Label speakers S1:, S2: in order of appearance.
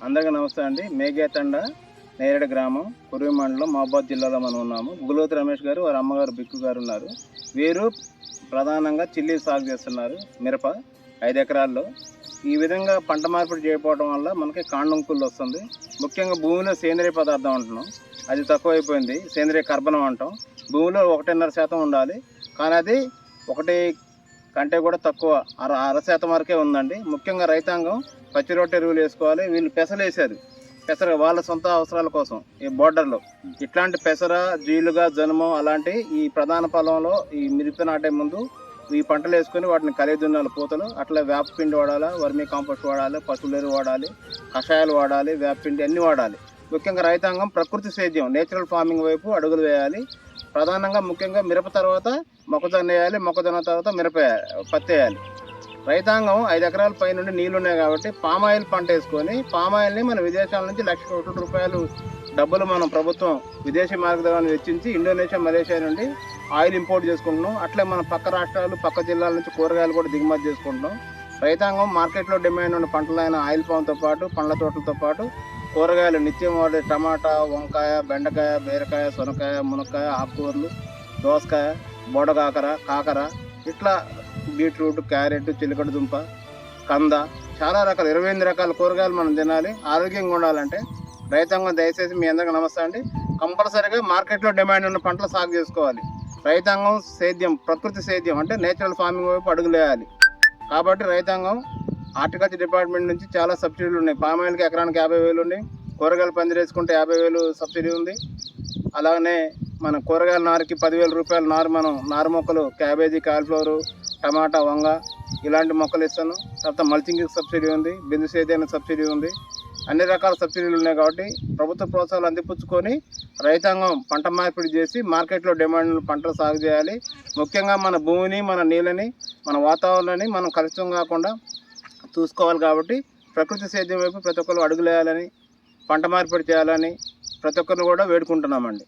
S1: అందరికీ నమస్తే అండి. మేఘేతండ నేరేడు గ్రామం, కుర్వి మండలం, మహబాద్ జిల్లాలో మనం ఉన్నాము. గులోతు రమేష్ గారు, వారి అమ్మగారు బిక్కు గారు ఉన్నారు. వీరు ప్రధానంగా చిల్లీ సాగు చేస్తున్నారు. మిరప 5 ఎకరాల్లో. ఈ విధంగా పంట మార్పిడి చేయకపోవడం వల్ల మనకి కాండంకుళ్ళు వస్తుంది. ముఖ్యంగా భూమిలో సేంద్రియ పదార్థం అంటున్నాం, అది తక్కువైపోయింది. సేంద్రియ కర్బనం అంటాం. భూమిలో 1.5% ఉండాలి, కానీ అది 1 కంటే కూడా తక్కువ, అర శాతం వరకే ఉందండి. ముఖ్యంగా రైతాంగం పచ్చి రొట్టె ఎరువులు వేసుకోవాలి. వీళ్ళు పెసలు వేశారు. పెసర వాళ్ళ సొంత అవసరాల కోసం ఈ బోర్డర్లో ఇట్లాంటి పెసర, జీలుగా, జనుము అలాంటి ఈ ప్రధాన పొలంలో ఈ మిరప నాటే ముందు ఈ పంటలు వేసుకొని వాటిని కలిదున్నాలి పూతలు. అట్లా వేపపిండి వాడాలి, వర్మీ కాంపోస్ట్ వాడాలి, పశువుల ఎరువు వాడాలి, కషాయాలు వాడాలి, వేపపిండి అన్నీ వాడాలి. ముఖ్యంగా రైతాంగం ప్రకృతి సేద్యం, నేచురల్ ఫార్మింగ్ వైపు అడుగులు వేయాలి. ప్రధానంగా ముఖ్యంగా మిరప తర్వాత మొక్కజొన్న వేయాలి, మొక్కజొన్న తర్వాత పత్తి వేయాలి. రైతాంగం 5 ఎకరాల పై నుండి నీళ్లు ఉన్నాయి కాబట్టి పామాయిల్ పంట వేసుకొని పామాయిల్ని మన విదేశాల నుంచి ₹1,00,00,000 డబ్బులు మనం ప్రభుత్వం విదేశీ మార్గదర్శకాన్ని వెచ్చించి ఇండోనేషియా, మలేషియా నుండి ఆయిల్ ఇంపోర్ట్ చేసుకుంటున్నాం. అట్లే మన పక్క రాష్ట్రాలు, పక్క జిల్లాల నుంచి కూరగాయలు కూడా దిగుమతి చేసుకుంటున్నాం. రైతాంగం మార్కెట్లో డిమాండ్ ఉన్న పంటలైన ఆయిల్ పామ్తో పాటు, పండ్ల తోటలతో పాటు కూరగాయలు నిత్యం వాడే టమాటా, వంకాయ, బెండకాయ, బీరకాయ, సొనకాయ, మునక్కాయ, ఆకుకూరలు, దోసకాయ, బోడకాకర, కాకర, ఇట్లా బీట్రూట్, క్యారెట్, చిలకడ దుంప, కంద, చాలా రకాల 28 రకాల కూరగాయలు మనం తినాలి. ఆరోగ్యంగా ఉండాలంటే రైతాంగం దయచేసి మీ అందరికీ నమస్తే అండి. కంపల్సరీగా మార్కెట్లో డిమాండ్ ఉన్న పంటలు సాగు చేసుకోవాలి. రైతాంగం సేద్యం, ప్రకృతి సేద్యం అంటే నేచురల్ ఫార్మింగ్ వైపు అడుగులేయాలి. కాబట్టి రైతాంగం హార్టికల్చర్ డిపార్ట్మెంట్ నుంచి చాలా సబ్సిడీలు ఉన్నాయి. పామాయిల్కి ఎకరానికి 50,000 ఉన్నాయి. కూరగాయలు పందిరేసుకుంటే 50,000 సబ్సిడీ ఉంది. అలాగనే మన కూరగాయల నారుకి ₹10,000 నారు, మనం నారు మొక్కలు క్యాబేజీ, కాలిఫ్లవరు, టమాటా, వంగ ఇలాంటి మొక్కలు ఇస్తాను. తర్వాత మల్చింగ్కి సబ్సిడీ ఉంది, బిందు సేద్యానికి సబ్సిడీ ఉంది. అన్ని రకాల సబ్సిడీలు ఉన్నాయి. కాబట్టి ప్రభుత్వ ప్రోత్సాహాలు అందిపుచ్చుకొని రైతాంగం పంట మార్పిడి చేసి మార్కెట్లో డిమాండ్ పంటలు సాగు చేయాలి. ముఖ్యంగా మన భూమిని, మన నీళ్ళని, మన వాతావరణాన్ని మనం కలుషితం కాకుండా చూసుకోవాలి. కాబట్టి ప్రకృతి సేద్యం వైపు ప్రతి ఒక్కరు అడుగులేయాలని, పంట మార్పిడి చేయాలని ప్రతి ఒక్కరిని కూడా వేడుకుంటున్నామండి.